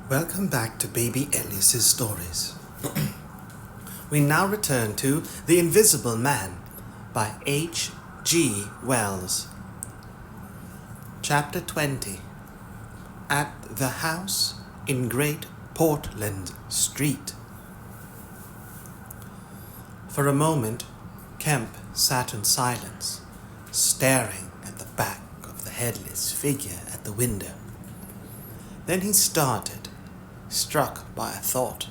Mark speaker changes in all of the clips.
Speaker 1: Welcome back to Baby Elias's stories. We now return to The Invisible Man by H. G. Wells. Chapter 20. At the House in Great Portland Street. For a moment, Kemp sat in silence, staring at the back of the headless figure at the window. Then he started, struck by a thought,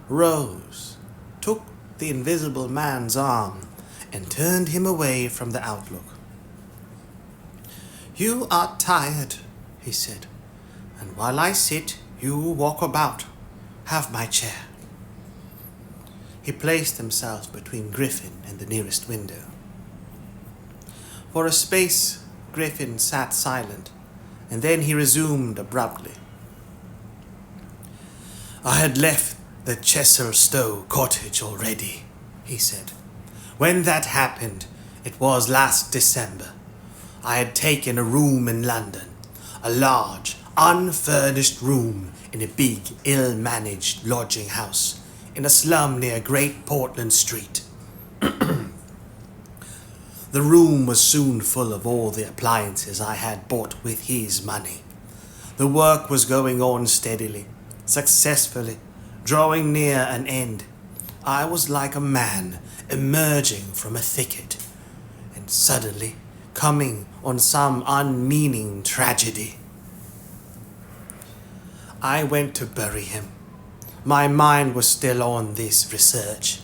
Speaker 1: rose, took the invisible man's arm, and turned him away from the outlook. "You are tired," he said, "and while I sit, you walk about. Have my chair." He placed himself between Griffin and the nearest window. For a space, Griffin sat silent, and then he resumed abruptly. "I had left the Chesilstowe cottage already," he said. "When that happened, it was last December. I had taken a room in London, a large, unfurnished room in a big, ill-managed lodging house in a slum near Great Portland Street. The room was soon full of all the appliances I had bought with his money. The work was going on steadily, successfully, drawing near an end. I was like a man emerging from a thicket, and suddenly coming on some unmeaning tragedy. I went to bury him. My mind was still on this research,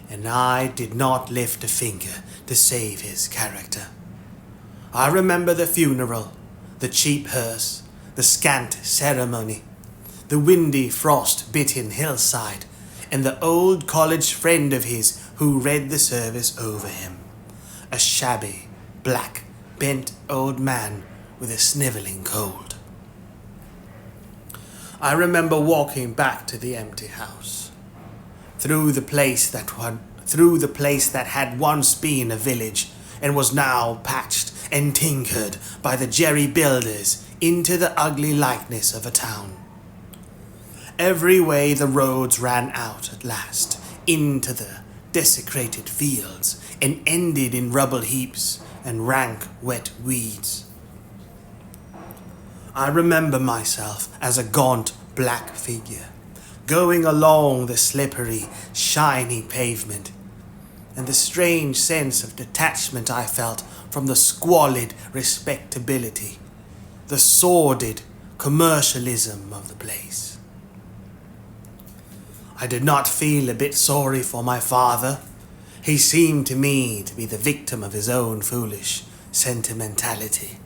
Speaker 1: and I did not lift a finger to save his character. I remember the funeral, the cheap hearse, the scant ceremony, the windy, frost-bitten hillside, and the old college friend of his who read the service over him, a shabby, black, bent old man with a snivelling cold. I remember walking back to the empty house, through the place that had once been a village and was now patched and tinkered by the jerry builders into the ugly likeness of a town. Every way the roads ran out at last into the desecrated fields and ended in rubble heaps and rank wet weeds. I remember myself as a gaunt black figure, going along the slippery, shiny pavement, and the strange sense of detachment I felt from the squalid respectability, the sordid commercialism of the place. I did not feel a bit sorry for my father. He seemed to me to be the victim of his own foolish sentimentality.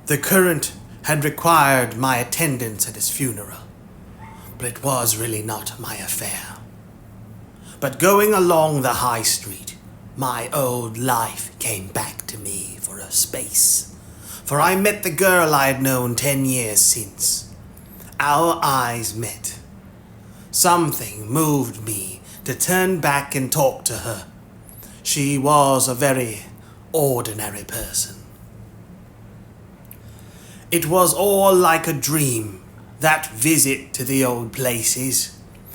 Speaker 1: The current had required my attendance at his funeral, but it was really not my affair. But going along the high street, my old life came back to me for a space, for I met the girl I had known 10 years since. Our eyes met. Something moved me to turn back and talk to her. She was a very ordinary person. It was all like a dream, that visit to the old places.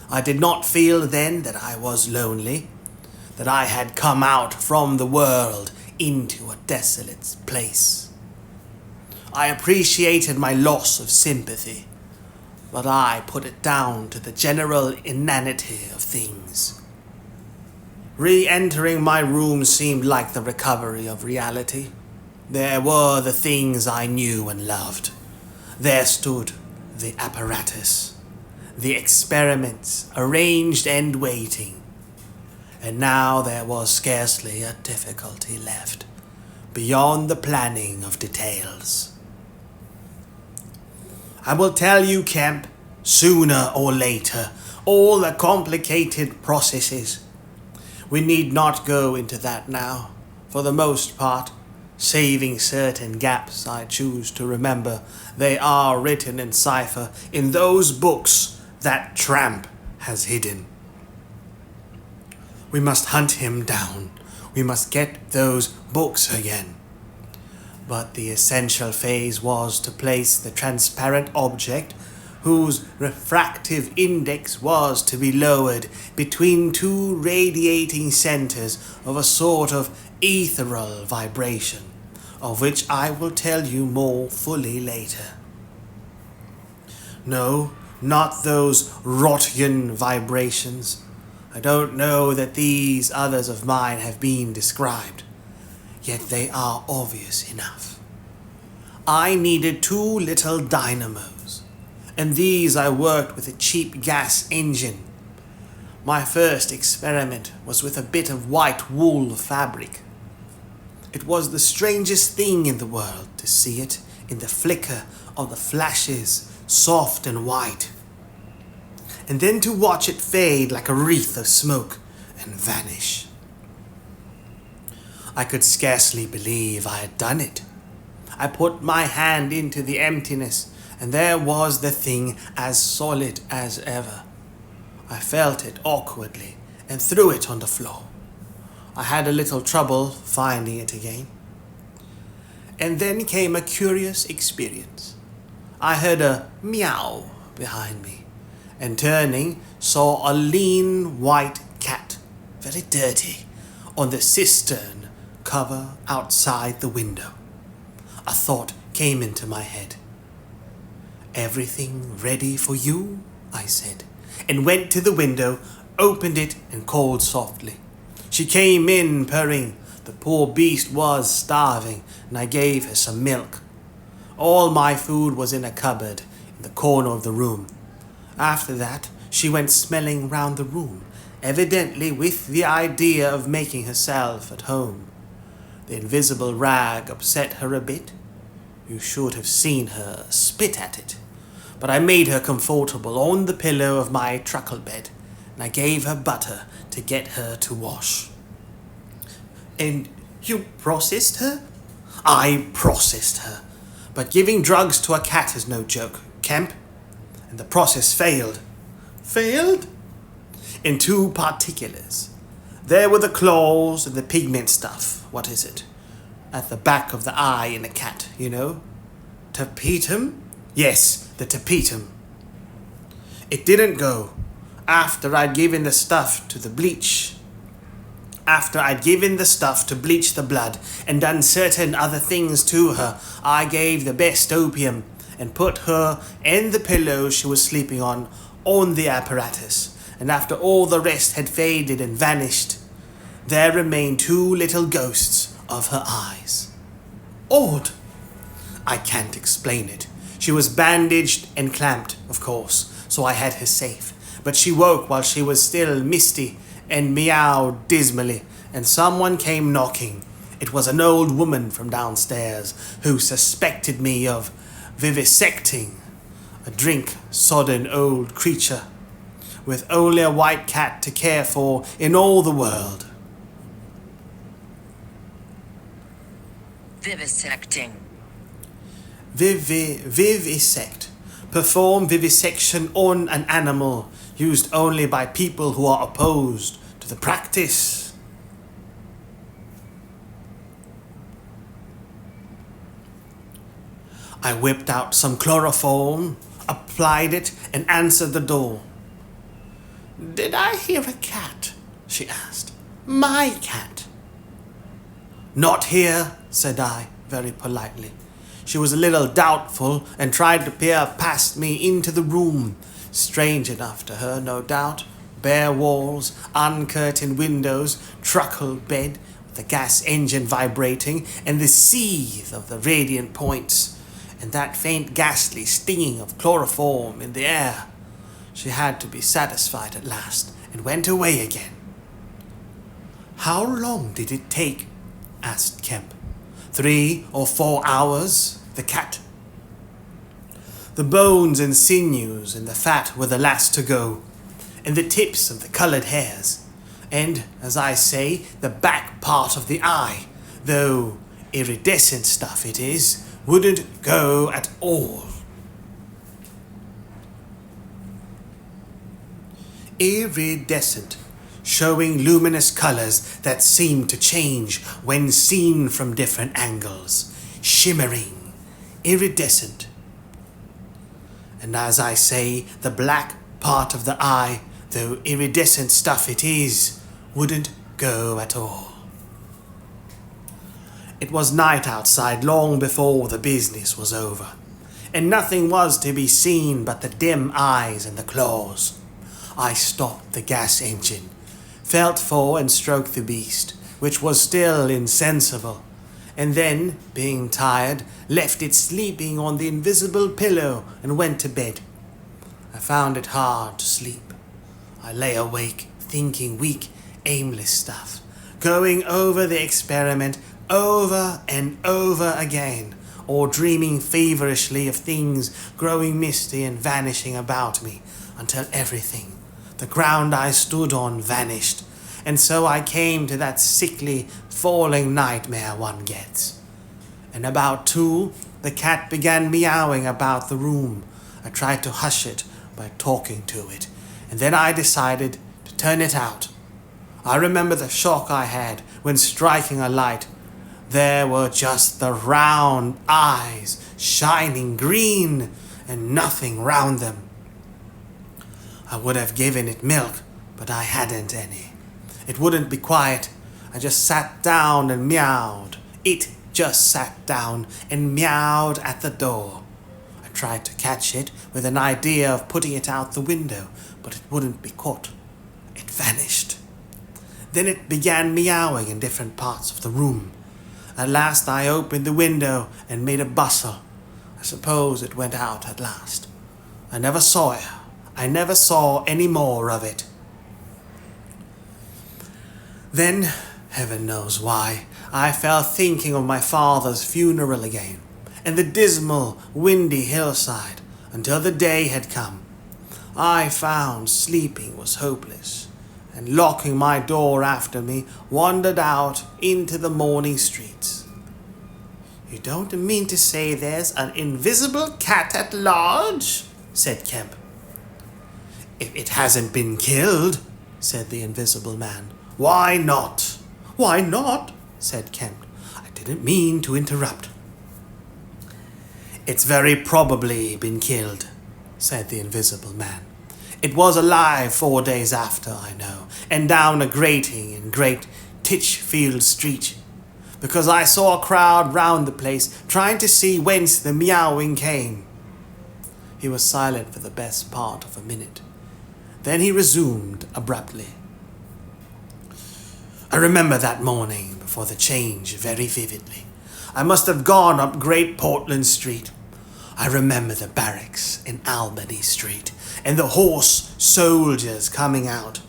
Speaker 1: I did not feel then that I was lonely, that I had come out from the world into a desolate place. I appreciated my loss of sympathy, but I put it down to the general inanity of things. Re-entering my room seemed like the recovery of reality. There were the things I knew and loved. There stood the apparatus, the experiments arranged and waiting. And now there was scarcely a difficulty left, beyond the planning of details. I will tell you, Kemp, sooner or later, all the complicated processes. We need not go into that now. For the most part, saving certain gaps I choose to remember, they are written in cipher in those books that tramp has hidden. We must hunt him down. We must get those books again. But the essential phase was to place the transparent object, whose refractive index was to be lowered between two radiating centers of a sort of ethereal vibration, of which I will tell you more fully later. No, not those Rottgen vibrations. I don't know that these others of mine have been described, yet they are obvious enough. I needed two little dynamos, and these I worked with a cheap gas engine. My first experiment was with a bit of white wool fabric. It was the strangest thing in the world to see it in the flicker of the flashes, soft and white, and then to watch it fade like a wreath of smoke and vanish. I could scarcely believe I had done it. I put my hand into the emptiness, and there was the thing as solid as ever. I felt it awkwardly and threw it on the floor. I had a little trouble finding it again. And then came a curious experience. I heard a meow behind me, and turning, saw a lean white cat, very dirty, on the cistern cover outside the window. A thought came into my head. "Everything ready for you?" I said, and went to the window, opened it, and called softly. She came in purring. The poor beast was starving, and I gave her some milk. All my food was in a cupboard in the corner of the room. After that, she went smelling round the room, evidently with the idea of making herself at home. The invisible rag upset her a bit. You should have seen her spit at it. But I made her comfortable on the pillow of my truckle bed, and I gave her butter to get her to wash. "And you processed her?" "I processed her. But giving drugs to a cat is no joke, Kemp. And the process failed." "Failed?" "In two particulars. There were the claws and the pigment stuff. What is it? At the back of the eye in a cat, you know? Tapetum? Yes, the tapetum. It didn't go. After I'd given the stuff to bleach the blood and done certain other things to her, I gave the best opium and put her and the pillow she was sleeping on the apparatus. And after all the rest had faded and vanished, there remained two little ghosts of her eyes. Odd. I can't explain it. She was bandaged and clamped, of course, so I had her safe. But she woke while she was still misty and meowed dismally, and someone came knocking. It was an old woman from downstairs who suspected me of vivisecting a drink-sodden old creature with only a white cat to care for in all the world.
Speaker 2: Vivisecting.
Speaker 1: Vivisect. Perform vivisection on an animal, used only by people who are opposed to the practice. I whipped out some chloroform, applied it, and answered the door. "Did I hear a cat?" she asked. "My cat?" "Not here," said I, very politely. She was a little doubtful and tried to peer past me into the room. Strange enough to her, no doubt. Bare walls, uncurtained windows, truckle bed with the gas engine vibrating, and the seethe of the radiant points, and that faint ghastly stinging of chloroform in the air. She had to be satisfied at last, and went away again. "How long did it take?" asked Kemp. 3 or 4 hours, the cat. The bones and sinews and the fat were the last to go, and the tips of the coloured hairs, and, as I say, the back part of the eye, though iridescent stuff it is, wouldn't go at all. Iridescent, showing luminous colours that seemed to change when seen from different angles. shimmering, iridescent. And as I say, the black part of the eye, though iridescent stuff it is, wouldn't go at all. It was night outside long before the business was over, and nothing was to be seen but the dim eyes and the claws. I stopped the gas engine, felt for and stroked the beast, which was still insensible, and then, being tired, left it sleeping on the invisible pillow and went to bed. I found it hard to sleep. I lay awake, thinking weak, aimless stuff, going over the experiment over and over again, or dreaming feverishly of things growing misty and vanishing about me, until everything, the ground I stood on, vanished, and so I came to that sickly, falling nightmare one gets. And about 2, the cat began meowing about the room. I tried to hush it by talking to it, and then I decided to turn it out. I remember the shock I had when striking a light. There were just the round eyes, shining green, and nothing round them. I would have given it milk, but I hadn't any. It wouldn't be quiet. I just sat down and meowed. It just sat down and meowed at the door. I tried to catch it with an idea of putting it out the window, but it wouldn't be caught. It vanished. Then it began meowing in different parts of the room. At last I opened the window and made a bustle. I suppose it went out at last. I never saw it. I never saw any more of it. Then, heaven knows why, I fell thinking of my father's funeral again, and the dismal, windy hillside, until the day had come. I found sleeping was hopeless, and locking my door after me, wandered out into the morning streets. "You don't mean to say there's an invisible cat at large?" said Kemp. "If it hasn't been killed," said the invisible man. "Why not?" "Why not?" said Kemp. "I didn't mean to interrupt." "It's very probably been killed," said the invisible man. "It was alive 4 days after, I know, and down a grating in Great Titchfield Street, because I saw a crowd round the place trying to see whence the meowing came." He was silent for the best part of a minute. Then he resumed abruptly. "I remember that morning before the change very vividly. I must have gone up Great Portland Street. I remember the barracks in Albany Street, and the horse soldiers coming out.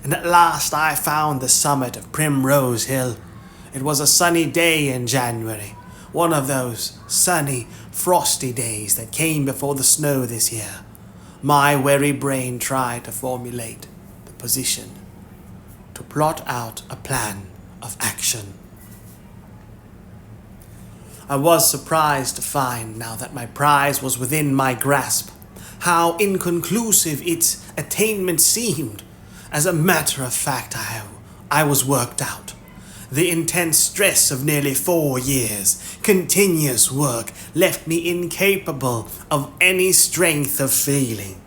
Speaker 1: And at last I found the summit of Primrose Hill. It was a sunny day in January, one of those sunny, frosty days that came before the snow this year. My weary brain tried to formulate the position, to plot out a plan of action. I was surprised to find, now that my prize was within my grasp, how inconclusive its attainment seemed. As a matter of fact, I was worked out. The intense stress of nearly 4 years, continuous work, left me incapable of any strength of feeling.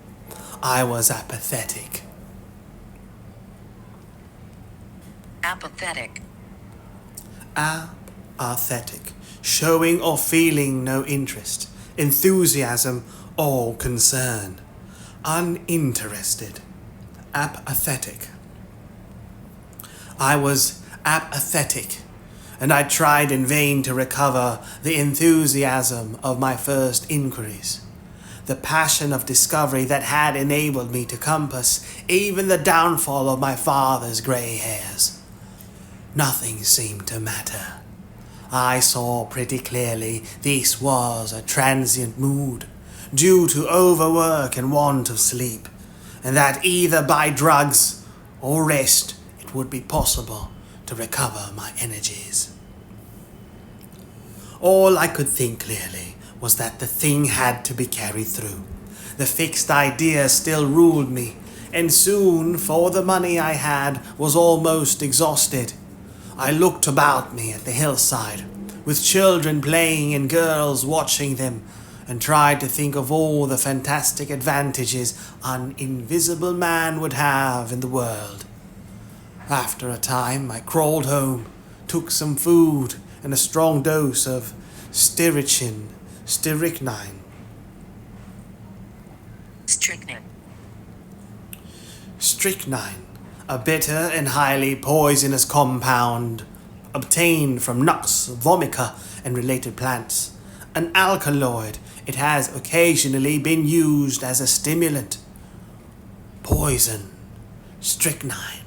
Speaker 1: I was apathetic.
Speaker 2: Apathetic.
Speaker 1: Apathetic, showing or feeling no interest, enthusiasm, or concern. Uninterested. Apathetic. I was apathetic, and I tried in vain to recover the enthusiasm of my first inquiries, the passion of discovery that had enabled me to compass even the downfall of my father's grey hairs. Nothing seemed to matter. I saw pretty clearly this was a transient mood, due to overwork and want of sleep, and that either by drugs or rest it would be possible to recover my energies. All I could think clearly was that the thing had to be carried through. The fixed idea still ruled me, and soon, for the money I had was almost exhausted, I looked about me at the hillside, with children playing and girls watching them, and tried to think of all the fantastic advantages an invisible man would have in the world. After a time, I crawled home, took some food and a strong dose of strychnine. Strychnine, a bitter and highly poisonous compound obtained from nuts, vomica, and related plants. An alkaloid, it has occasionally been used as a stimulant. Poison, strychnine.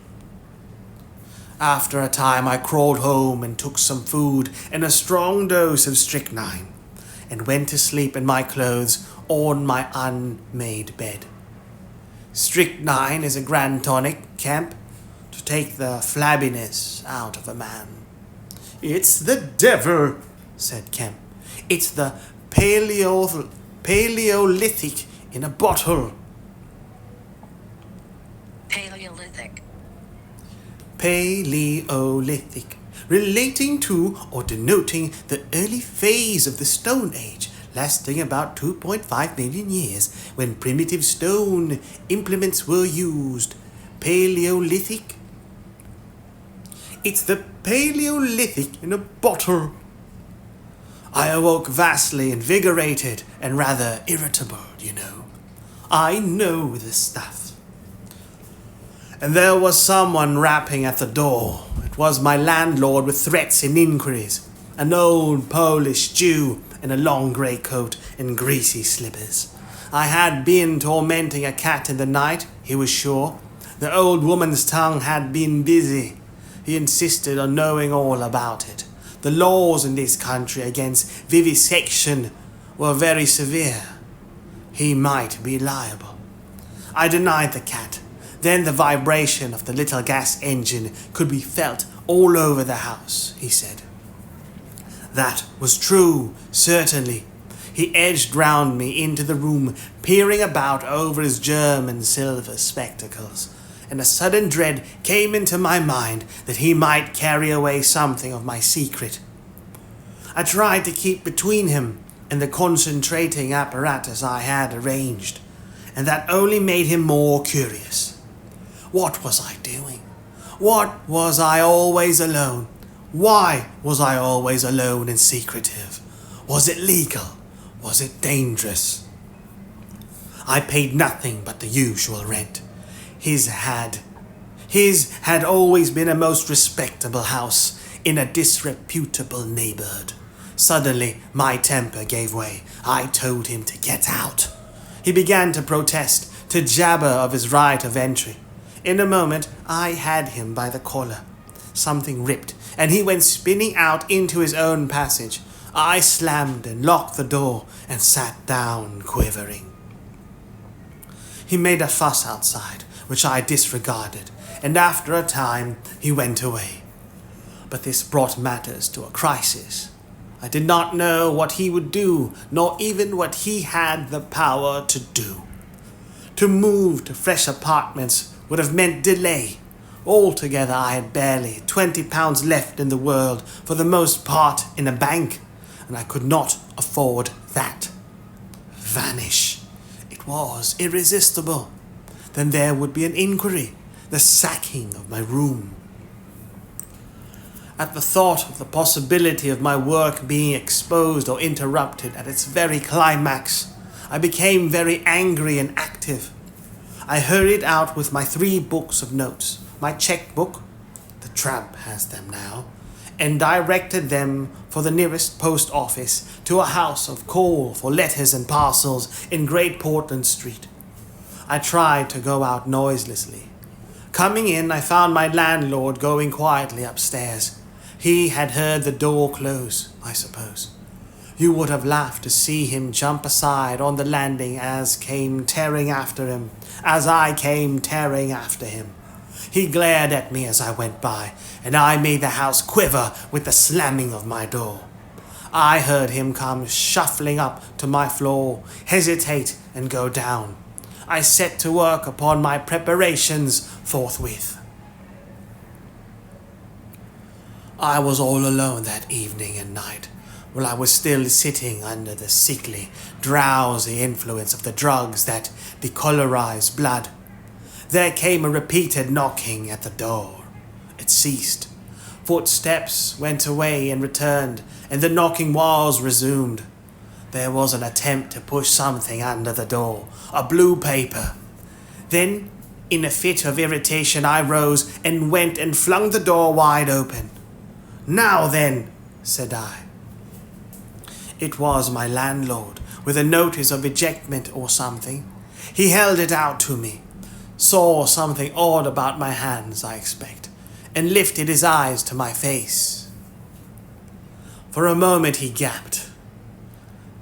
Speaker 1: After a time, I crawled home and took some food and a strong dose of strychnine, and went to sleep in my clothes on my unmade bed. Strychnine is a grand tonic, Kemp, to take the flabbiness out of a man.
Speaker 2: It's the devil,
Speaker 1: said Kemp. It's the Paleolithic in a bottle. Paleolithic, relating to or denoting the early phase of the Stone Age, lasting about 2.5 million years, when primitive stone implements were used. Paleolithic. It's the Paleolithic in a bottle. I awoke vastly invigorated and rather irritable, you know. I know the stuff. And there was someone rapping at the door. It was my landlord with threats and inquiries, an old Polish Jew in a long grey coat and greasy slippers. I had been tormenting a cat in the night, he was sure. The old woman's tongue had been busy. He insisted on knowing all about it. The laws in this country against vivisection were very severe. He might be liable. I denied the cat. Then the vibration of the little gas engine could be felt all over the house, he said. That was true, certainly. He edged round me into the room, peering about over his German silver spectacles, and a sudden dread came into my mind that he might carry away something of my secret. I tried to keep between him and the concentrating apparatus I had arranged, and that only made him more curious. What was I doing? What was I always alone? Why was I always alone and secretive? Was it legal? Was it dangerous? I paid nothing but the usual rent. His had always been a most respectable house in a disreputable neighborhood. Suddenly, my temper gave way. I told him to get out. He began to protest, to jabber of his right of entry. In a moment, I had him by the collar. Something ripped, and he went spinning out into his own passage. I slammed and locked the door and sat down, quivering. He made a fuss outside, which I disregarded, and after a time he went away. But this brought matters to a crisis. I did not know what he would do, nor even what he had the power to do. To move to fresh apartments would have meant delay. Altogether, I had barely £20 left in the world, for the most part in a bank, and I could not afford that. Vanish. It was irresistible. Then there would be an inquiry, the sacking of my room. At the thought of the possibility of my work being exposed or interrupted at its very climax, I became very angry and active. I hurried out with my 3 books of notes, my checkbook, the tramp has them now, and directed them for the nearest post office to a house of call for letters and parcels in Great Portland Street. I tried to go out noiselessly. Coming in, I found my landlord going quietly upstairs. He had heard the door close, I suppose. You would have laughed to see him jump aside on the landing as I came tearing after him. He glared at me as I went by, and I made the house quiver with the slamming of my door. I heard him come shuffling up to my floor, hesitate, and go down. I set to work upon my preparations forthwith. I was all alone that evening and night. while I was still sitting under the sickly, drowsy influence of the drugs that decolorize blood, there came a repeated knocking at the door. It ceased. Footsteps went away and returned, and the knocking was resumed. There was an attempt to push something under the door, a blue paper. Then, in a fit of irritation, I rose and went and flung the door wide open. "Now then," said I. It was my landlord, with a notice of ejectment or something. He held it out to me, saw something odd about my hands, I expect, and lifted his eyes to my face. For a moment he gaped.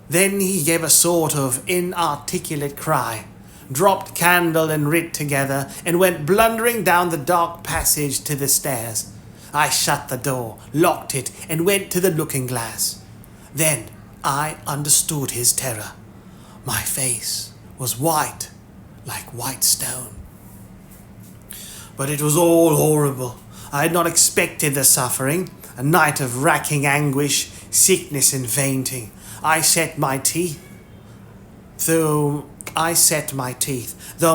Speaker 1: Then he gave a sort of inarticulate cry, dropped candle and writ together, and went blundering down the dark passage to the stairs. I shut the door, locked it, and went to the looking-glass. Then I understood his terror. My face was white, like white stone. But it was all horrible. I had not expected the suffering, a night of racking anguish, sickness and fainting. I set my teeth, though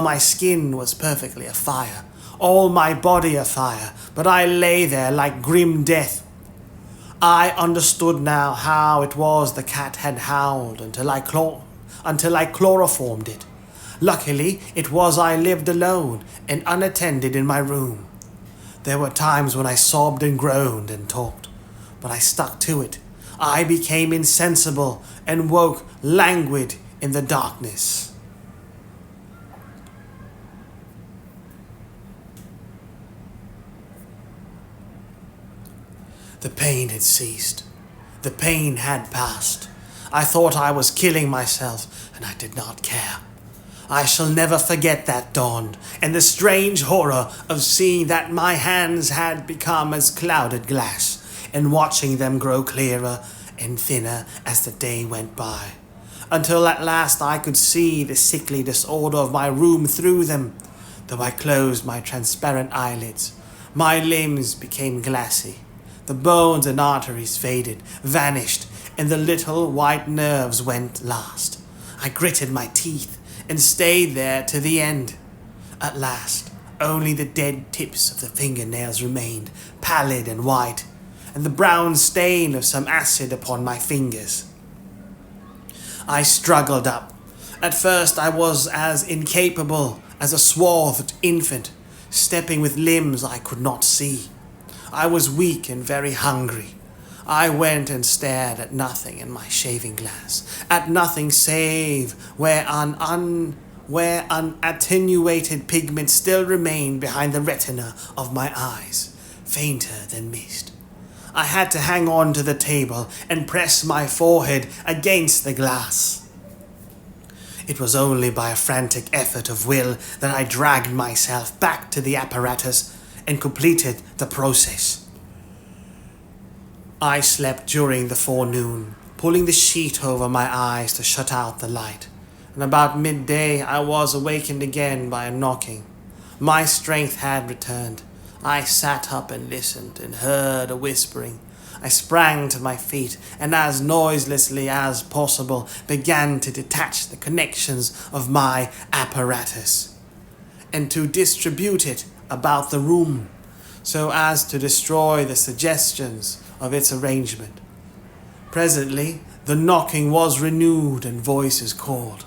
Speaker 1: my skin was perfectly afire, all my body afire, but I lay there like grim death. I understood now how it was the cat had howled until I chloroformed it. Luckily, it was I lived alone and unattended in my room. There were times when I sobbed and groaned and talked, but I stuck to it. I became insensible and woke languid in the darkness. The pain had ceased. The pain had passed. I thought I was killing myself, and I did not care. I shall never forget that dawn, and the strange horror of seeing that my hands had become as clouded glass, and watching them grow clearer and thinner as the day went by, until at last I could see the sickly disorder of my room through them. Though I closed my transparent eyelids, my limbs became glassy. The bones and arteries faded, vanished, and the little white nerves went last. I gritted my teeth and stayed there to the end. At last, only the dead tips of the fingernails remained, pallid and white, and the brown stain of some acid upon my fingers. I struggled up. At first I was as incapable as a swathed infant, stepping with limbs I could not see. I was weak and very hungry. I went and stared at nothing in my shaving glass, at nothing save where an attenuated pigment still remained behind the retina of my eyes, fainter than mist. I had to hang on to the table and press my forehead against the glass. It was only by a frantic effort of will that I dragged myself back to the apparatus and completed the process. I slept during the forenoon, pulling the sheet over my eyes to shut out the light, and about midday I was awakened again by a knocking. My strength had returned. I sat up and listened and heard a whispering. I sprang to my feet and as noiselessly as possible began to detach the connections of my apparatus and to distribute it about the room so as to destroy the suggestions of its arrangement. Presently, the knocking was renewed and voices called.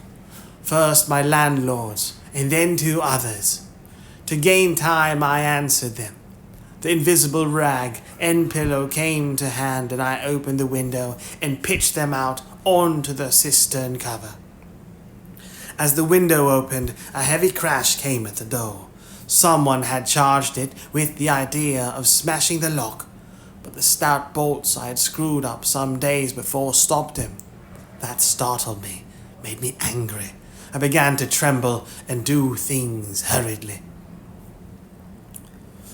Speaker 1: First my landlord's and then 2 others. To gain time, I answered them. The invisible rag and pillow came to hand, and I opened the window and pitched them out onto the cistern cover. As the window opened, a heavy crash came at the door. Someone had charged it with the idea of smashing the lock, but the stout bolts I had screwed up some days before stopped him. That startled me, made me angry. I began to tremble and do things hurriedly.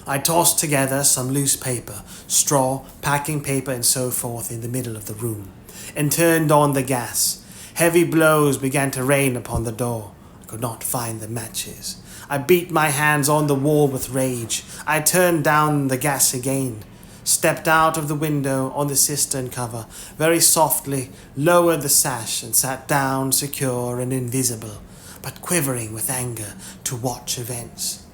Speaker 1: I tossed together some loose paper, straw, packing paper and so forth in the middle of the room, and turned on the gas. Heavy blows began to rain upon the door. I could not find the matches. I beat my hands on the wall with rage. I turned down the gas again. stepped out of the window on the cistern cover, very softly lowered the sash and sat down secure and invisible, but quivering with anger to watch events.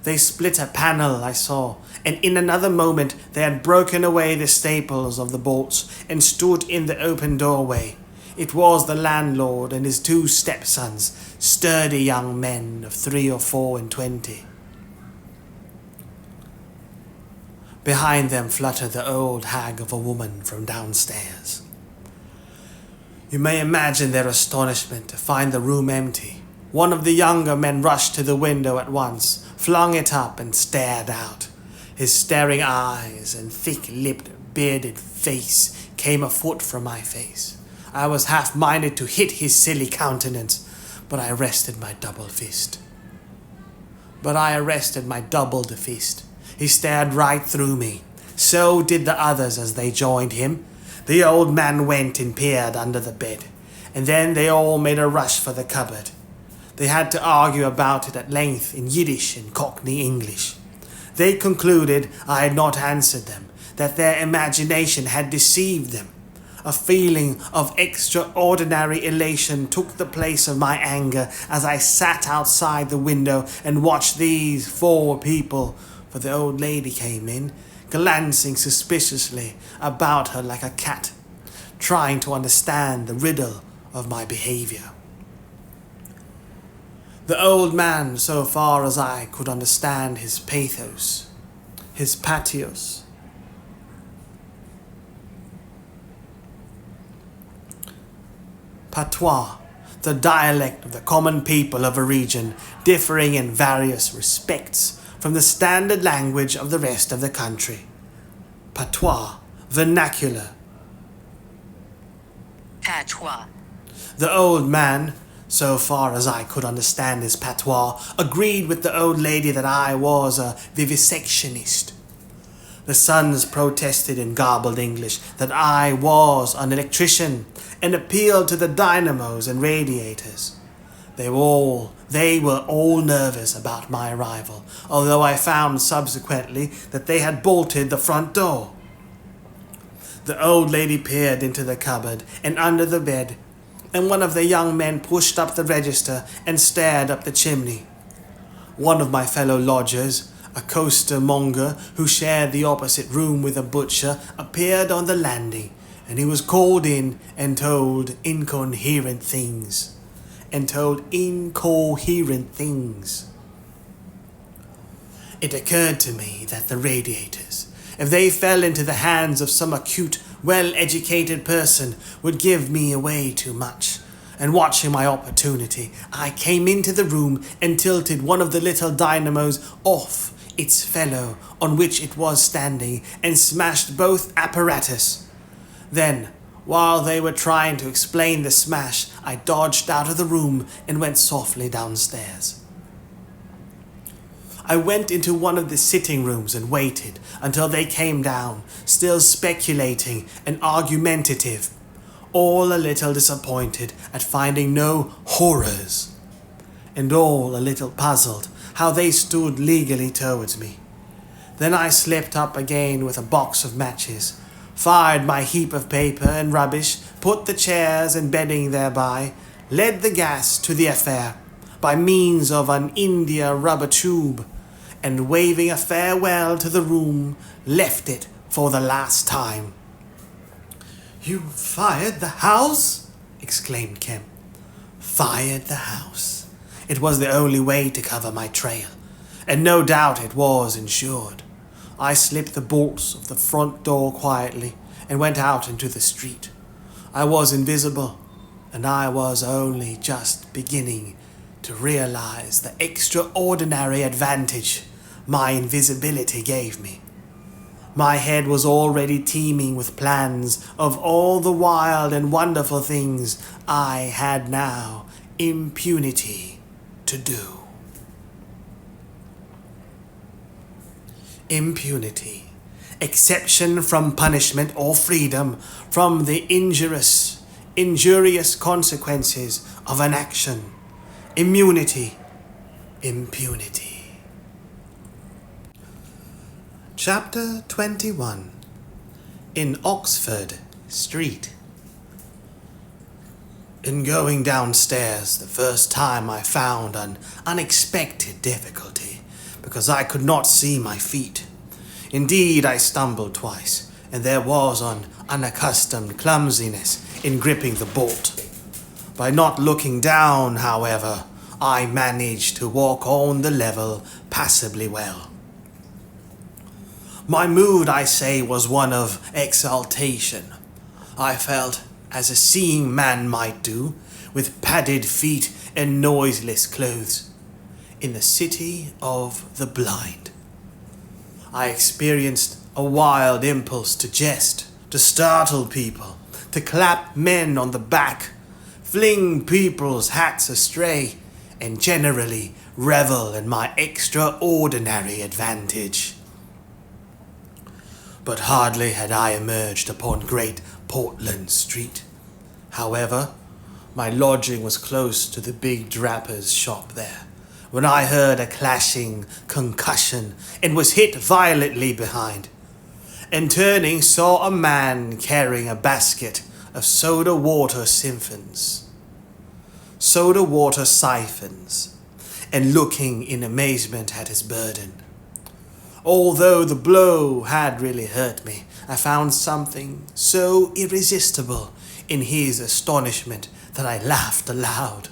Speaker 1: They split a panel, I saw, and in another moment they had broken away the staples of the bolts and stood in the open doorway. It was the landlord and his 2 stepsons, sturdy young men of 3 or 4 and 20. Behind them fluttered the old hag of a woman from downstairs. You may imagine their astonishment to find the room empty. One of the younger men rushed to the window at once, flung it up and stared out. His staring eyes and thick-lipped, bearded face came a foot from my face. I was half-minded to hit his silly countenance, but I arrested my doubled fist. He stared right through me. So did the others as they joined him. The old man went and peered under the bed, and then they all made a rush for the cupboard. They had to argue about it at length in Yiddish and Cockney English. They concluded I had not answered them, that their imagination had deceived them. A feeling of extraordinary elation took the place of my anger as I sat outside the window and watched these 4 people, for the old lady came in, glancing suspiciously about her like a cat, trying to understand the riddle of my behavior. The old man, so far as I could understand his pathos, his patois, the dialect of the common people of a region, differing in various respects from the standard language of the rest of the country. Patois, vernacular.
Speaker 3: Patois.
Speaker 1: The old man, so far as I could understand his patois, agreed with the old lady that I was a vivisectionist. The sons protested in garbled English that I was an electrician and appealed to the dynamos and radiators. They were all nervous about my arrival, although I found subsequently that they had bolted the front door. The old lady peered into the cupboard and under the bed, and one of the young men pushed up the register and stared up the chimney. One of my fellow lodgers, a costermonger who shared the opposite room with a butcher, appeared on the landing, and he was called in and told incoherent things. It occurred to me that the radiators, if they fell into the hands of some acute, well-educated person, would give me away too much. And watching my opportunity, I came into the room and tilted one of the little dynamos off its fellow on which it was standing and smashed both apparatus. Then, while they were trying to explain the smash, I dodged out of the room and went softly downstairs. I went into one of the sitting rooms and waited until they came down, still speculating and argumentative, all a little disappointed at finding no horrors, and all a little puzzled how they stood legally towards me. Then I slipped up again with a box of matches, fired my heap of paper and rubbish, put the chairs and bedding thereby, led the gas to the affair by means of an India rubber tube, and waving a farewell to the room, left it for the last time. "You fired the house?" exclaimed Kemp. Fired the house. It was the only way to cover my trail, and no doubt it was insured. I slipped the bolts of the front door quietly and went out into the street. I was invisible, and I was only just beginning to realize the extraordinary advantage my invisibility gave me. My head was already teeming with plans of all the wild and wonderful things I had now impunity to do. Impunity, exception from punishment or freedom from the injurious consequences of an action. Immunity, impunity. Chapter 21. In Oxford Street. In going downstairs the first time I found an unexpected difficulty, because I could not see my feet. Indeed, I stumbled twice, and there was an unaccustomed clumsiness in gripping the bolt. By not looking down, however, I managed to walk on the level passably well. My mood, I say, was one of exaltation. I felt as a seeing man might do, with padded feet and noiseless clothes, in the city of the blind. I experienced a wild impulse to jest, to startle people, to clap men on the back, fling people's hats astray, and generally revel in my extraordinary advantage. But hardly had I emerged upon Great Portland Street. However, my lodging was close to the big draper's shop there, when I heard a clashing concussion and was hit violently behind, and turning saw a man carrying a basket of soda water siphons, and looking in amazement at his burden. Although the blow had really hurt me, I found something so irresistible in his astonishment that I laughed aloud.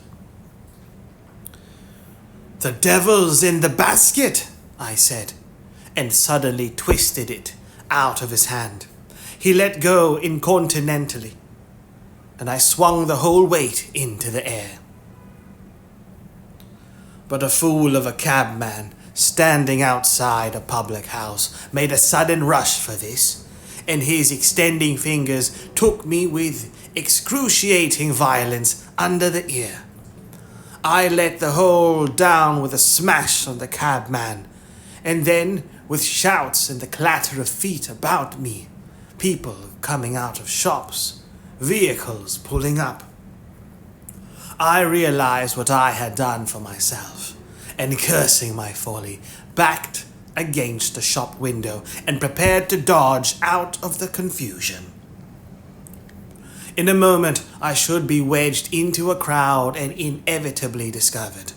Speaker 1: "The devil's in the basket," I said, and suddenly twisted it out of his hand. He let go incontinently, and I swung the whole weight into the air. But a fool of a cabman, standing outside a public house, made a sudden rush for this, and his extending fingers took me with excruciating violence under the ear. I let the whole down with a smash on the cabman, and then, with shouts and the clatter of feet about me, people coming out of shops, vehicles pulling up, I realized what I had done for myself, and cursing my folly, backed against the shop window and prepared to dodge out of the confusion. In a moment, I should be wedged into a crowd and inevitably discovered.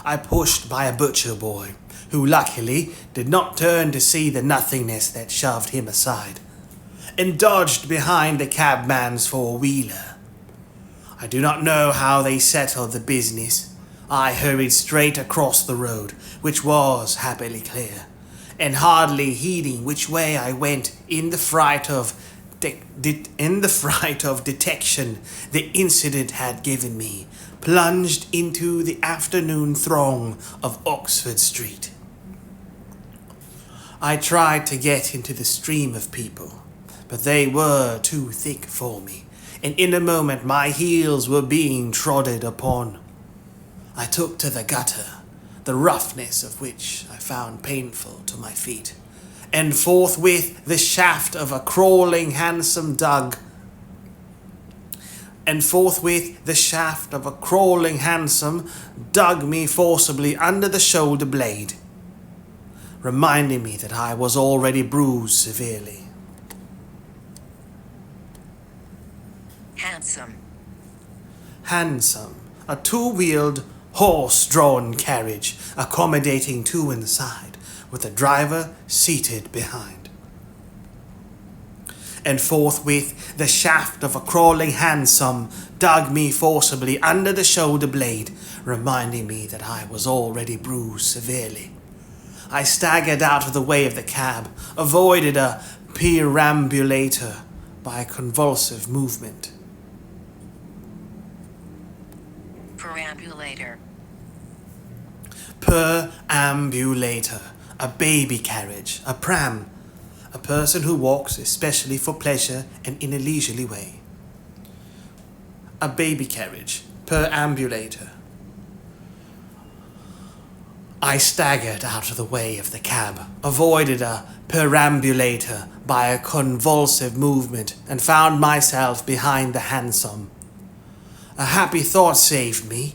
Speaker 1: I pushed by a butcher boy, who luckily did not turn to see the nothingness that shoved him aside, and dodged behind the cabman's four-wheeler. I do not know how they settled the business. I hurried straight across the road, which was happily clear, and hardly heeding which way I went in the fright of detection the incident had given me, plunged into the afternoon throng of Oxford Street. I tried to get into the stream of people, but they were too thick for me, and in a moment my heels were being trodden upon. I took to the gutter, the roughness of which I found painful to my feet, and forthwith the shaft of a crawling hansom dug me forcibly under the shoulder blade, reminding me that I was already bruised severely. Hansom, a two-wheeled, horse-drawn carriage, accommodating two inside, with a driver seated behind. And forthwith the shaft of a crawling hansom dug me forcibly under the shoulder blade, reminding me that I was already bruised severely. I staggered out of the way of the cab, avoided a perambulator by a convulsive movement. Perambulator, a baby carriage, a pram, a person who walks especially for pleasure and in a leisurely way. A baby carriage, perambulator. I staggered out of the way of the cab, avoided a perambulator by a convulsive movement, and found myself behind the hansom. A happy thought saved me,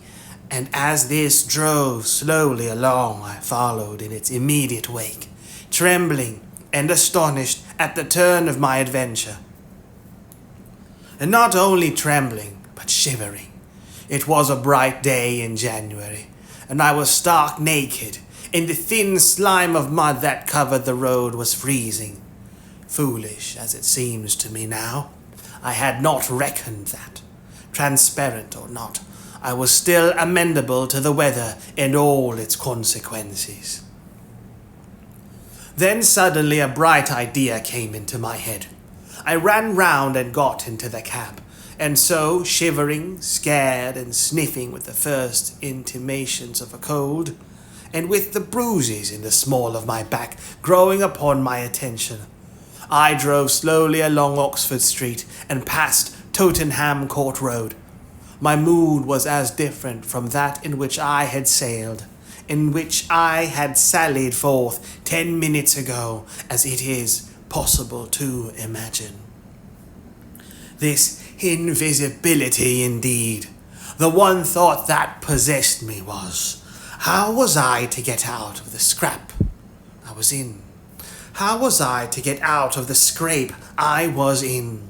Speaker 1: and as this drove slowly along, I followed in its immediate wake, trembling and astonished at the turn of my adventure. And not only trembling, but shivering. It was a bright day in January, and I was stark naked, and the thin slime of mud that covered the road was freezing. Foolish as it seems to me now, I had not reckoned that, transparent or not, I was still amenable to the weather and all its consequences. Then suddenly a bright idea came into my head. I ran round and got into the cab, and so, shivering, scared, and sniffing with the first intimations of a cold, and with the bruises in the small of my back growing upon my attention, I drove slowly along Oxford Street and past Tottenham Court Road. My mood was as different from that in which I had sailed, in which I had sallied forth 10 minutes ago, as it is possible to imagine. This invisibility indeed. The one thought that possessed me was, how was I to get out of the scrap I was in? How was I to get out of the scrape I was in?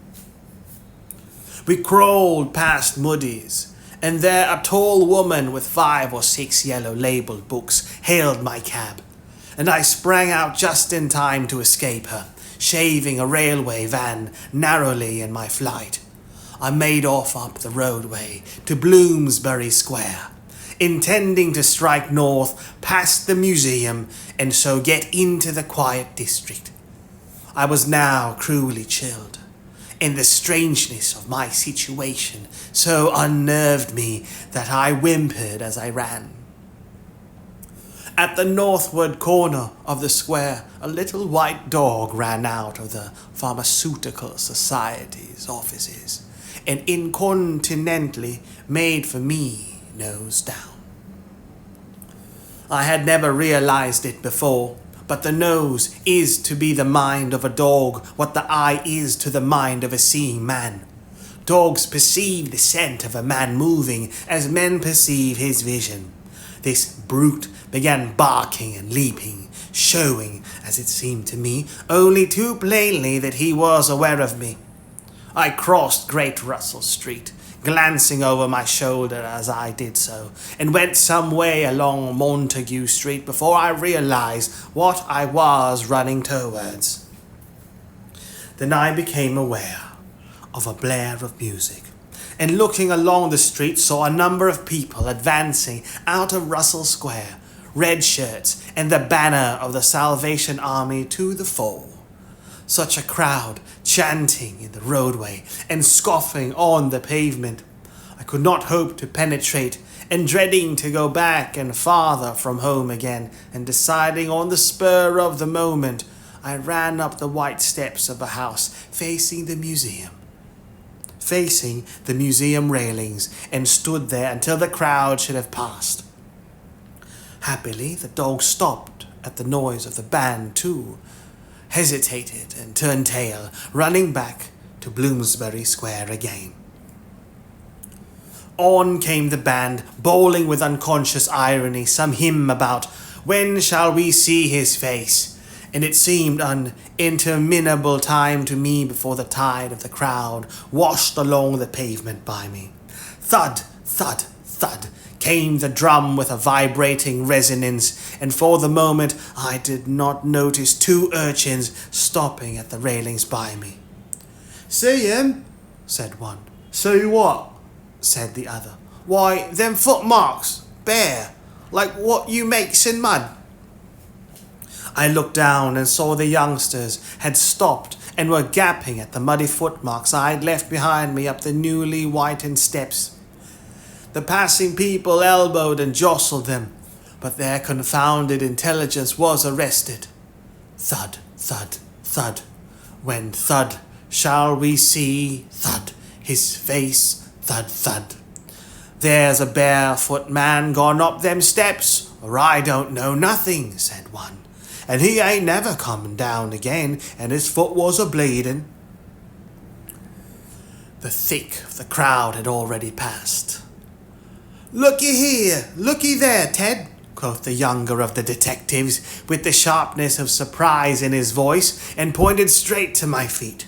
Speaker 1: We crawled past Muddy's, and there a tall woman with 5 or 6 yellow labelled books hailed my cab, and I sprang out just in time to escape her, shaving a railway van narrowly in my flight. I made off up the roadway to Bloomsbury Square, intending to strike north past the museum and so get into the quiet district. I was now cruelly chilled, and the strangeness of my situation so unnerved me that I whimpered as I ran. At the northward corner of the square, a little white dog ran out of the Pharmaceutical Society's offices and incontinently made for me, nose down. I had never realized it before, but the nose is to be the mind of a dog what the eye is to the mind of a seeing man. Dogs perceive the scent of a man moving as men perceive his vision. This brute began barking and leaping, showing, as it seemed to me, only too plainly that he was aware of me. I crossed Great Russell Street, glancing over my shoulder as I did so, and went some way along Montague Street before I realized what I was running towards. Then I became aware of a blare of music, and looking along the street saw a number of people advancing out of Russell Square, red shirts and the banner of the Salvation Army to the fore. Such a crowd chanting in the roadway and scoffing on the pavement. I could not hope to penetrate, and dreading to go back and farther from home again, and deciding on the spur of the moment, I ran up the white steps of a house facing the museum railings, and stood there until the crowd should have passed. Happily, the dog stopped at the noise of the band too, hesitated and turned tail, running back to Bloomsbury Square again. On came the band, bawling with unconscious irony some hymn about "When shall we see his face?" and it seemed an interminable time to me before the tide of the crowd washed along the pavement by me. Thud, thud, thud came the drum with a vibrating resonance, and for the moment I did not notice 2 urchins stopping at the railings by me.
Speaker 2: See him?
Speaker 1: Said one.
Speaker 2: See what?
Speaker 1: Said the other.
Speaker 2: Why, them footmarks, bare, like what you makes in mud.
Speaker 1: I looked down and saw the youngsters had stopped and were gapping at the muddy footmarks I had left behind me up the newly whitened steps. The passing people elbowed and jostled them, but their confounded intelligence was arrested. Thud, thud, thud. When thud shall we see, thud, his face, thud, thud. There's a barefoot man gone up them steps, or I don't know nothing, said one. And he ain't never coming down again, and his foot was a-bleeding. The thick of the crowd had already passed.
Speaker 2: Looky here, looky there, Ted,
Speaker 1: quoth the younger of the detectives, with the sharpness of surprise in his voice, and pointed straight to my feet.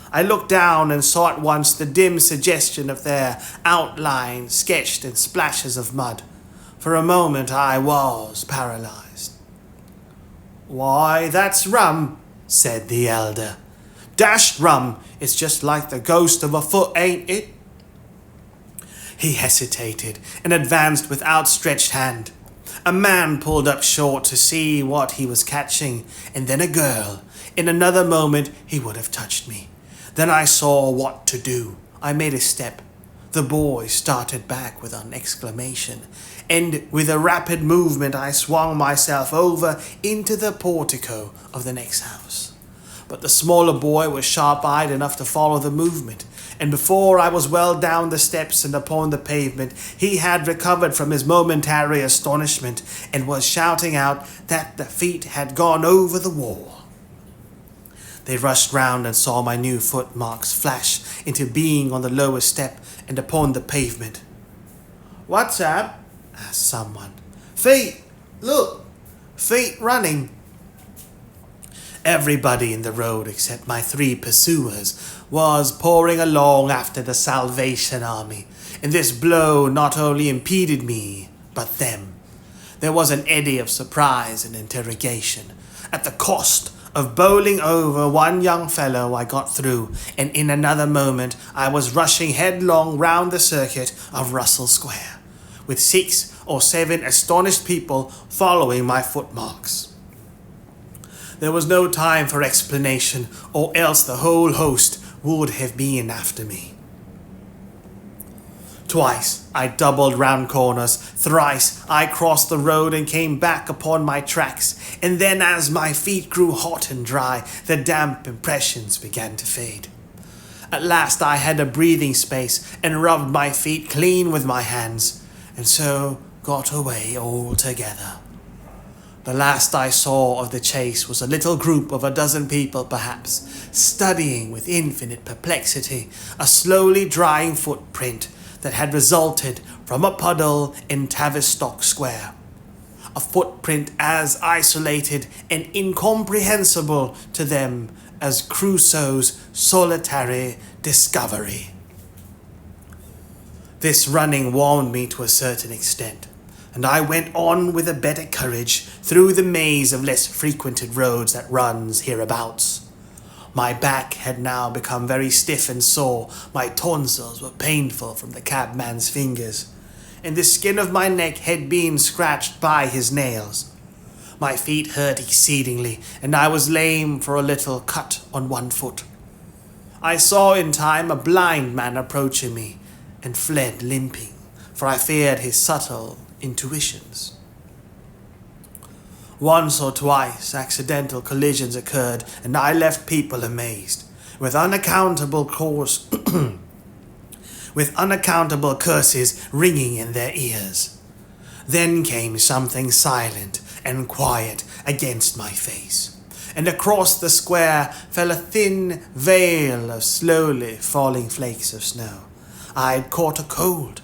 Speaker 1: I looked down and saw at once the dim suggestion of their outline sketched in splashes of mud. For a moment I was paralyzed. "Why, that's rum," said the elder. "Dashed rum. It's just like the ghost of a foot, ain't it?" He hesitated and advanced with outstretched hand. A man pulled up short to see what he was catching, and then a girl. In another moment he would have touched me. Then I saw what to do. I made a step. The boy started back with an exclamation, and with a rapid movement I swung myself over into the portico of the next house. But the smaller boy was sharp-eyed enough to follow the movement, and before I was well down the steps and upon the pavement, he had recovered from his momentary astonishment and was shouting out that the feet had gone over the wall. They rushed round and saw my new footmarks flash into being on the lower step and upon the pavement. "What's up?" asked someone. "Feet! Look! Feet running!" Everybody in the road except my 3 pursuers was pouring along after the Salvation Army, and this blow not only impeded me, but them. There was an eddy of surprise and interrogation. At the cost of bowling over one young fellow I got through, and in another moment I was rushing headlong round the circuit of Russell Square, with 6 or 7 astonished people following my footmarks. There was no time for explanation, or else the whole host would have been after me. Twice I doubled round corners, thrice I crossed the road and came back upon my tracks, and then as my feet grew hot and dry, the damp impressions began to fade. At last I had a breathing space and rubbed my feet clean with my hands, and so got away altogether. The last I saw of the chase was a little group of a dozen people perhaps, studying with infinite perplexity a slowly drying footprint that had resulted from a puddle in Tavistock Square. A footprint as isolated and incomprehensible to them as Crusoe's solitary discovery. This running warmed me to a certain extent, and I went on with a better courage through the maze of less frequented roads that runs hereabouts. My back had now become very stiff and sore, my tonsils were painful from the cabman's fingers, and the skin of my neck had been scratched by his nails. My feet hurt exceedingly, and I was lame for a little cut on one foot. I saw in time a blind man approaching me, and fled limping, for I feared his subtle intuitions. Once or twice accidental collisions occurred, and I left people amazed, with unaccountable curses ringing in their ears. Then came something silent and quiet against my face, and across the square fell a thin veil of slowly falling flakes of snow. I had caught a cold,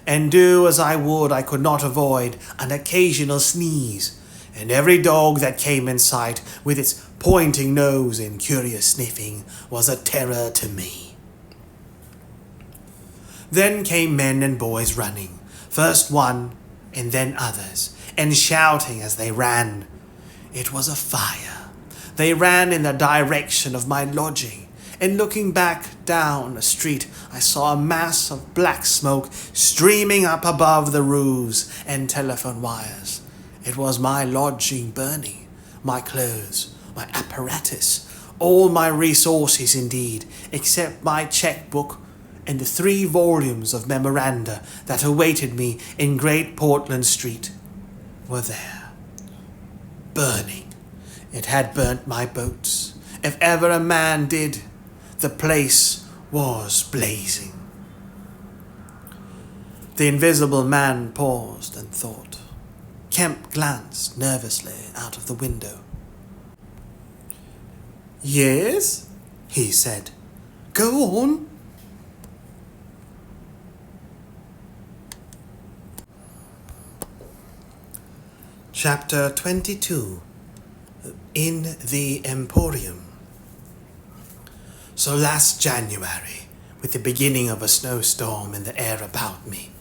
Speaker 1: and do as I would I could not avoid an occasional sneeze, and every dog that came in sight, with its pointing nose and curious sniffing, was a terror to me. Then came men and boys running, first one and then others, and shouting as they ran. It was a fire. They ran in the direction of my lodging, and looking back down the street, I saw a mass of black smoke streaming up above the roofs and telephone wires. It was my lodging burning, my clothes, my apparatus, all my resources indeed, except my checkbook and the 3 volumes of memoranda that awaited me in Great Portland Street, were there. Burning. It had burnt my boats. If ever a man did, the place was blazing. The invisible man paused and thought. Kemp glanced nervously out of the window. "Yes?" he said. "Go on." Chapter 22. In the Emporium. So last January, with the beginning of a snowstorm in the air about me,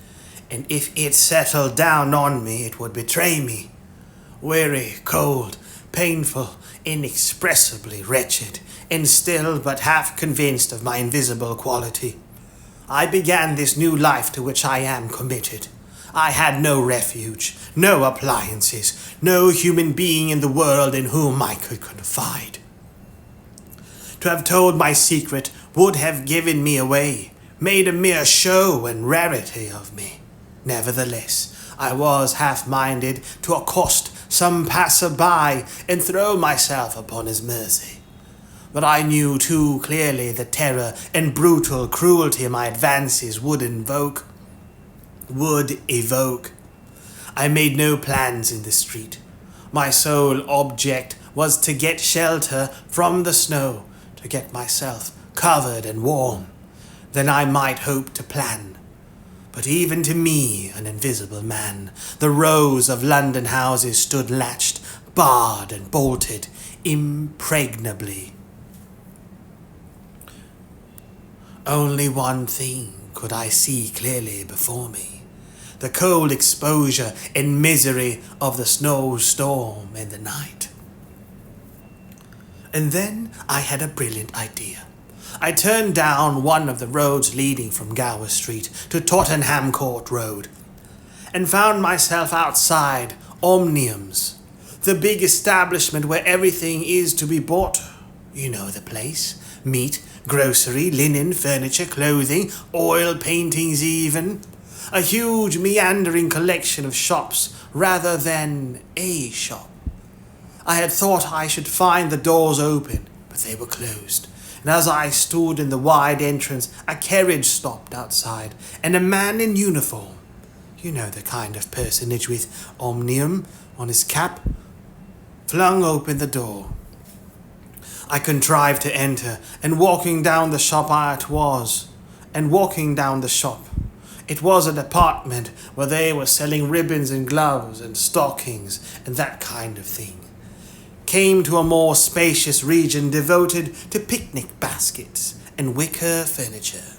Speaker 1: and if it settled down on me, it would betray me. Weary, cold, painful, inexpressibly wretched, and still but half convinced of my invisible quality, I began this new life to which I am committed. I had no refuge, no appliances, no human being in the world in whom I could confide. To have told my secret would have given me away, made a mere show and rarity of me. Nevertheless, I was half-minded to accost some passer-by and throw myself upon his mercy. But I knew too clearly the terror and brutal cruelty my advances would evoke. I made no plans in the street. My sole object was to get shelter from the snow, to get myself covered and warm. Then I might hope to plan. But even to me, an invisible man, the rows of London houses stood latched, barred and bolted impregnably. Only one thing could I see clearly before me: the cold exposure and misery of the snowstorm and the night. And then I had a brilliant idea. I turned down one of the roads leading from Gower Street to Tottenham Court Road, and found myself outside Omnium's, the big establishment where everything is to be bought. You know the place: meat, grocery, linen, furniture, clothing, oil paintings even. A huge meandering collection of shops rather than a shop. I had thought I should find the doors open, but they were closed, and as I stood in the wide entrance, a carriage stopped outside, and a man in uniform, you know the kind of personage with Omnium on his cap, flung open the door. I contrived to enter, and walking down the shop, it was a department where they were selling ribbons and gloves and stockings and that kind of thing. Came to a more spacious region devoted to picnic baskets and wicker furniture.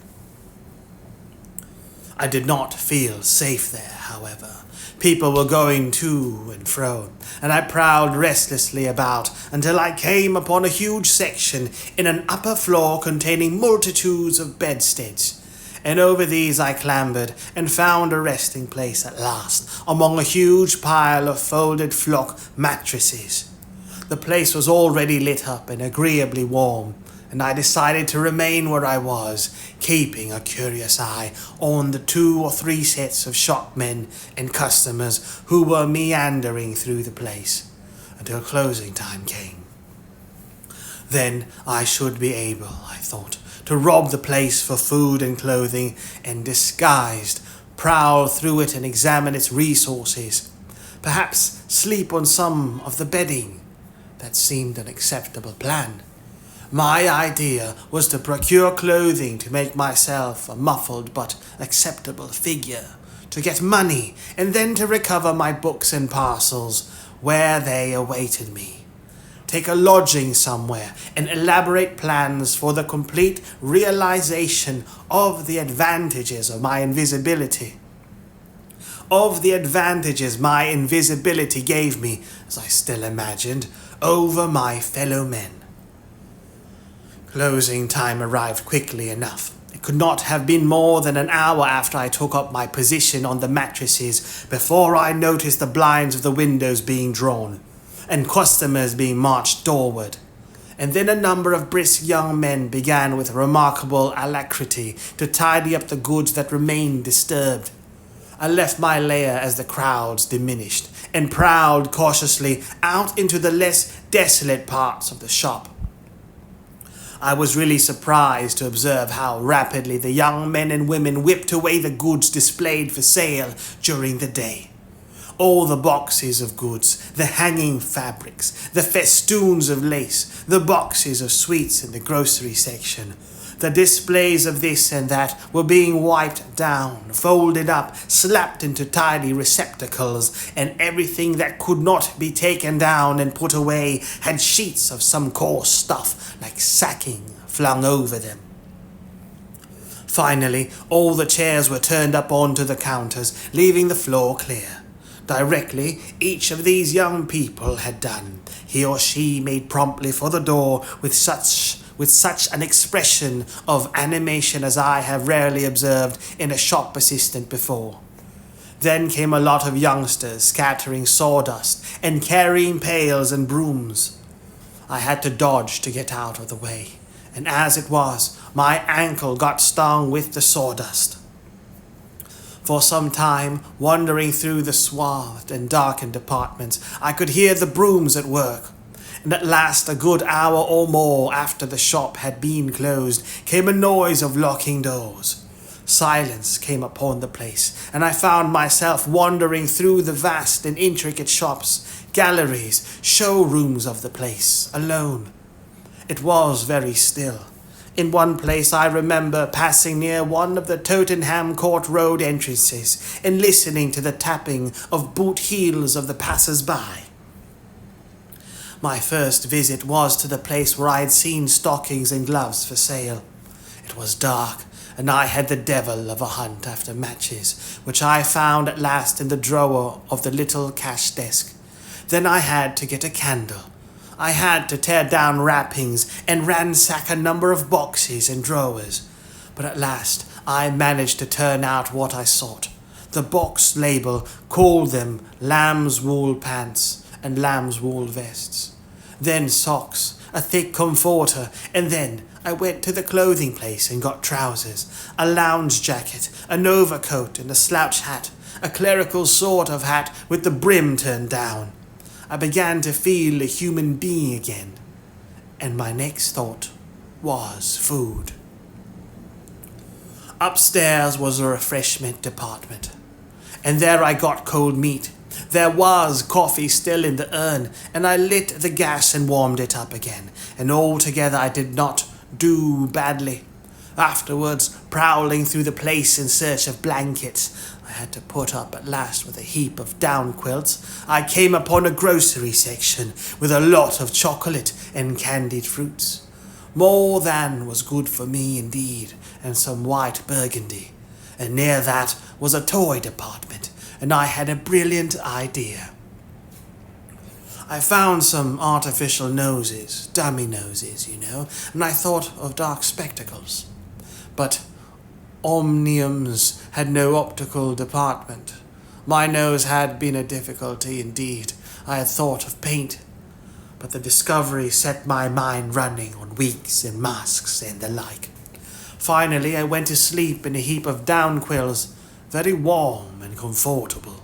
Speaker 1: I did not feel safe there, however. People were going to and fro, and I prowled restlessly about until I came upon a huge section in an upper floor containing multitudes of bedsteads. And over these I clambered, and found a resting place at last, among a huge pile of folded flock mattresses. The place was already lit up and agreeably warm, and I decided to remain where I was, keeping a curious eye on the 2 or 3 sets of shopmen and customers who were meandering through the place, until closing time came. Then I should be able, I thought, to rob the place for food and clothing, and disguised, prowl through it and examine its resources. Perhaps sleep on some of the bedding. That seemed an acceptable plan. My idea was to procure clothing to make myself a muffled but acceptable figure, to get money, and then to recover my books and parcels where they awaited me. Take a lodging somewhere, and elaborate plans for the complete realization of the advantages of my invisibility. Of the advantages my invisibility gave me, as I still imagined, over my fellow men. Closing time arrived quickly enough. It could not have been more than an hour after I took up my position on the mattresses before I noticed the blinds of the windows being drawn, and customers being marched doorward. And then a number of brisk young men began with remarkable alacrity to tidy up the goods that remained disturbed. I left my lair as the crowds diminished, and prowled cautiously out into the less desolate parts of the shop. I was really surprised to observe how rapidly the young men and women whipped away the goods displayed for sale during the day. All the boxes of goods, the hanging fabrics, the festoons of lace, the boxes of sweets in the grocery section, The displays of this and that were being wiped down, folded up, slapped into tiny receptacles, and everything that could not be taken down and put away had sheets of some coarse stuff like sacking flung over them. Finally, all the chairs were turned up onto the counters, leaving the floor clear. Directly each of these young people had done, he or she made promptly for the door with such an expression of animation as I have rarely observed in a shop assistant before. Then came a lot of youngsters scattering sawdust and carrying pails and brooms. I had to dodge to get out of the way, and as it was, my ankle got stung with the sawdust. For some time, wandering through the swathed and darkened apartments, I could hear the brooms at work. And at last, a good hour or more after the shop had been closed, came a noise of locking doors. Silence came upon the place, and I found myself wandering through the vast and intricate shops, galleries, showrooms of the place, alone. It was very still. In one place I remember passing near one of the Tottenham Court Road entrances and listening to the tapping of boot heels of the passers-by. My first visit was to the place where I had seen stockings and gloves for sale. It was dark, and I had the devil of a hunt after matches, which I found at last in the drawer of the little cash desk. Then I had to get a candle. I had to tear down wrappings and ransack a number of boxes and drawers. But at last I managed to turn out what I sought. The box label called them lamb's wool pants and lamb's wool vests. Then socks, a thick comforter, and then I went to the clothing place and got trousers, a lounge jacket, an overcoat and a slouch hat, a clerical sort of hat with the brim turned down. I began to feel a human being again, and my next thought was food. Upstairs was a refreshment department, and there I got cold meat. There was coffee still in the urn, and I lit the gas and warmed it up again, and altogether I did not do badly. Afterwards, prowling through the place in search of blankets, I had to put up at last with a heap of down quilts. I came upon a grocery section with a lot of chocolate and candied fruits. More than was good for me indeed, and some white burgundy. And near that was a toy department, and I had a brilliant idea. I found some artificial noses, dummy noses, and I thought of dark spectacles. But Omniums had no optical department. My nose had been a difficulty indeed. I had thought of paint, but the discovery set my mind running on wigs and masks and the like. Finally, I went to sleep in a heap of down quills, very warm and comfortable.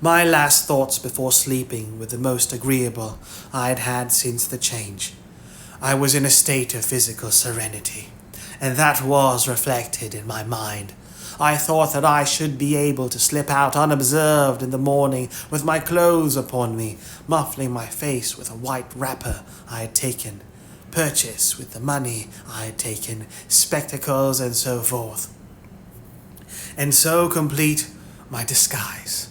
Speaker 1: My last thoughts before sleeping were the most agreeable I had had since the change. I was in a state of physical serenity, and that was reflected in my mind. I thought that I should be able to slip out unobserved in the morning with my clothes upon me, muffling my face with a white wrapper I had taken, purchase with the money I had taken, spectacles and so forth. And so complete my disguise.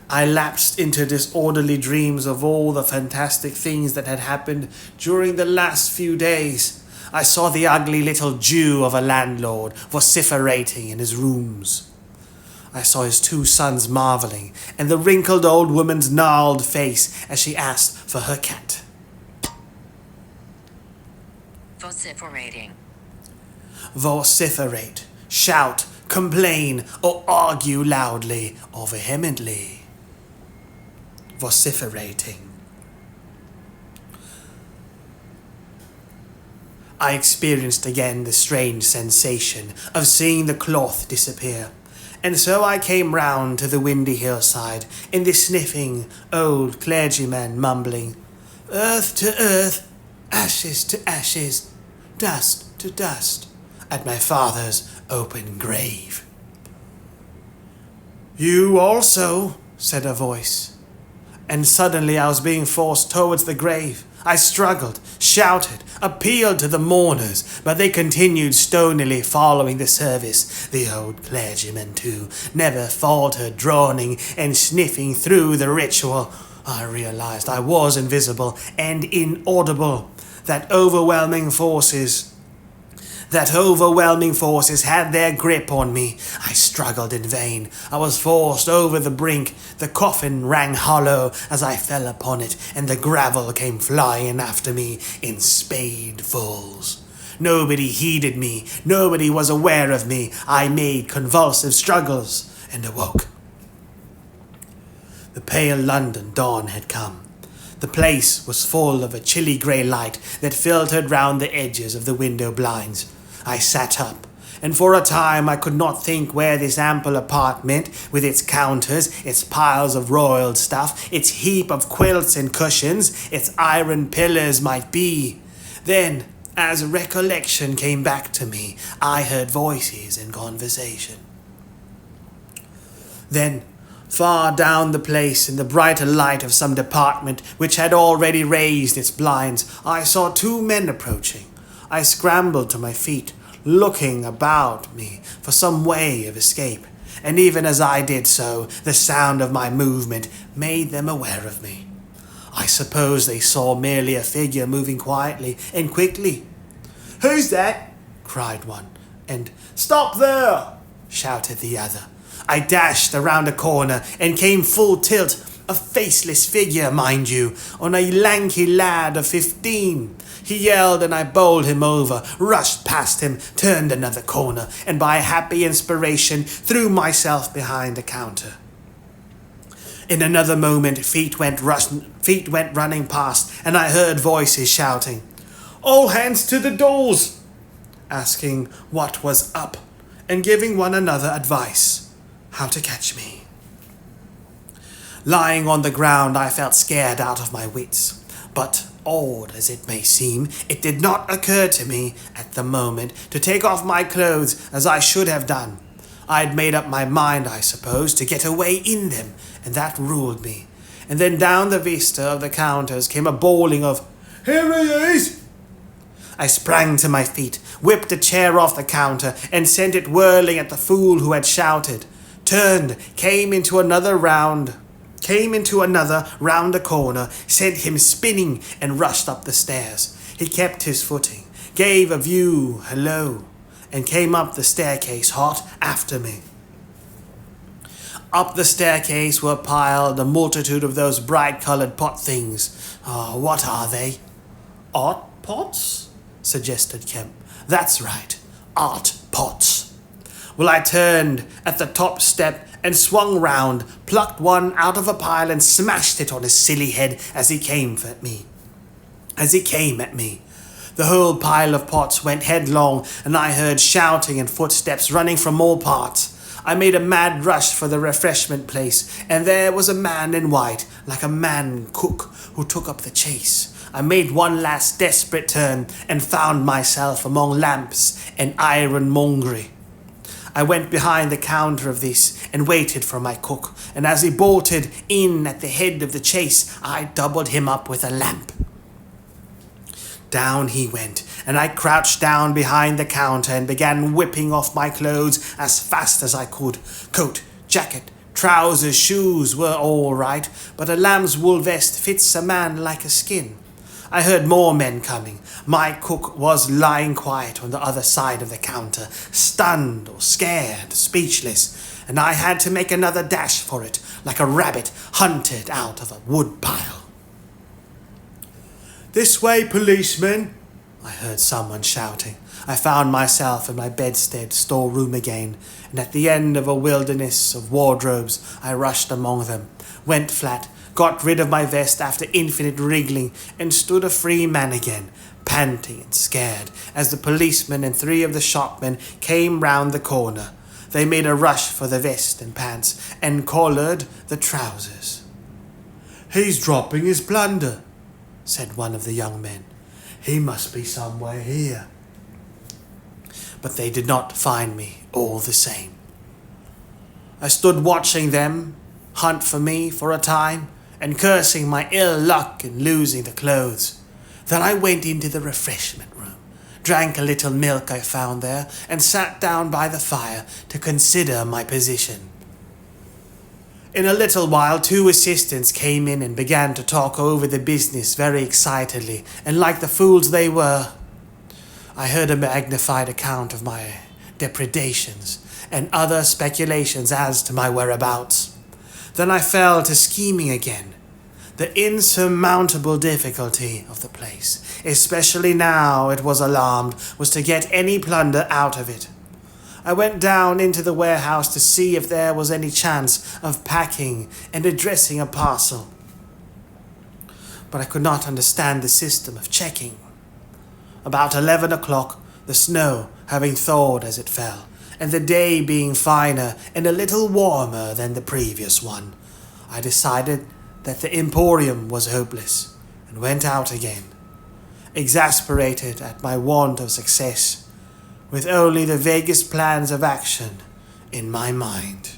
Speaker 1: I lapsed into disorderly dreams of all the fantastic things that had happened during the last few days. I saw the ugly little Jew of a landlord vociferating in his rooms. I saw his two sons marveling, and the wrinkled old woman's gnarled face as she asked for her cat.
Speaker 3: Vociferating.
Speaker 1: Vociferate, shout, complain, or argue loudly or vehemently. Vociferating. I experienced again the strange sensation of seeing the cloth disappear, and so I came round to the windy hillside, in the sniffing old clergyman mumbling, "Earth to earth, ashes to ashes, dust to dust," at my father's open grave. "You also," said a voice, and suddenly I was being forced towards the grave. I struggled, shouted, appealed to the mourners, but they continued stonily following the service. The old clergyman, too, never faltered, droning and sniffing through the ritual. I realized I was invisible and inaudible. That overwhelming forces had their grip on me. I struggled in vain. I was forced over the brink. The coffin rang hollow as I fell upon it, and the gravel came flying after me in spadefuls. Nobody heeded me. Nobody was aware of me. I made convulsive struggles and awoke. The pale London dawn had come. The place was full of a chilly grey light that filtered round the edges of the window blinds. I sat up, and for a time I could not think where this ample apartment, with its counters, its piles of royal stuff, its heap of quilts and cushions, its iron pillars might be. Then, as recollection came back to me, I heard voices in conversation. Then, far down the place, in the brighter light of some department which had already raised its blinds, I saw two men approaching. I scrambled to my feet, looking about me for some way of escape, and even as I did so, the sound of my movement made them aware of me. I suppose they saw merely a figure moving quietly and quickly. "Who's that?" cried one, and "Stop there!" shouted the other. I dashed around a corner and came full tilt, a faceless figure, mind you, on a lanky lad of 15. He yelled and I bowled him over, rushed past him, turned another corner, and by happy inspiration threw myself behind the counter. In another moment, feet went running past, and I heard voices shouting, "All hands to the doors!" asking what was up, and giving one another advice how to catch me. Lying on the ground, I felt scared out of my wits, but odd as it may seem, it did not occur to me at the moment to take off my clothes as I should have done. I had made up my mind, I suppose, to get away in them, and that ruled me. And then down the vista of the counters came a bawling of, "Here he is!" I sprang to my feet, whipped a chair off the counter, and sent it whirling at the fool who had shouted, turned, came into another round the corner, sent him spinning, and rushed up the stairs. He kept his footing, gave a view hello, and came up the staircase hot after me. Up the staircase were piled a multitude of those bright-coloured pot things. What are they? Art pots? Suggested Kemp. That's right, art pots. Well, I turned at the top step and swung round, plucked one out of a pile and smashed it on his silly head as he came at me. The whole pile of pots went headlong, and I heard shouting and footsteps running from all parts. I made a mad rush for the refreshment place, and there was a man in white, like a man cook, who took up the chase. I made one last desperate turn and found myself among lamps and ironmongery. I went behind the counter of this and waited for my cook, and as he bolted in at the head of the chase, I doubled him up with a lamp. Down he went, and I crouched down behind the counter and began whipping off my clothes as fast as I could. Coat, jacket, trousers, shoes were all right, but a lamb's wool vest fits a man like a skin. I heard more men coming. My cook was lying quiet on the other side of the counter, stunned or scared, speechless, and I had to make another dash for it, like a rabbit hunted out of a woodpile. "This way, policeman!" I heard someone shouting. I found myself in my bedstead storeroom again, and at the end of a wilderness of wardrobes, I rushed among them, went flat, got rid of my vest after infinite wriggling, and stood a free man again, panting and scared, as the policeman and 3 of the shopmen came round the corner. They made a rush for the vest and pants, and collared the trousers. "He's dropping his plunder," said one of the young men. "He must be somewhere here." But they did not find me all the same. I stood watching them hunt for me for a time, and cursing my ill luck in losing the clothes. Then I went into the refreshment room, drank a little milk I found there, and sat down by the fire to consider my position. In a little while, 2 assistants came in and began to talk over the business very excitedly, and like the fools they were, I heard a magnified account of my depredations and other speculations as to my whereabouts. Then I fell to scheming again. The insurmountable difficulty of the place, especially now it was alarmed, was to get any plunder out of it. I went down into the warehouse to see if there was any chance of packing and addressing a parcel, but I could not understand the system of checking. About 11 o'clock, the snow having thawed as it fell, and the day being finer and a little warmer than the previous one, I decided that the Emporium was hopeless, and went out again, exasperated at my want of success, with only the vaguest plans of action in my mind.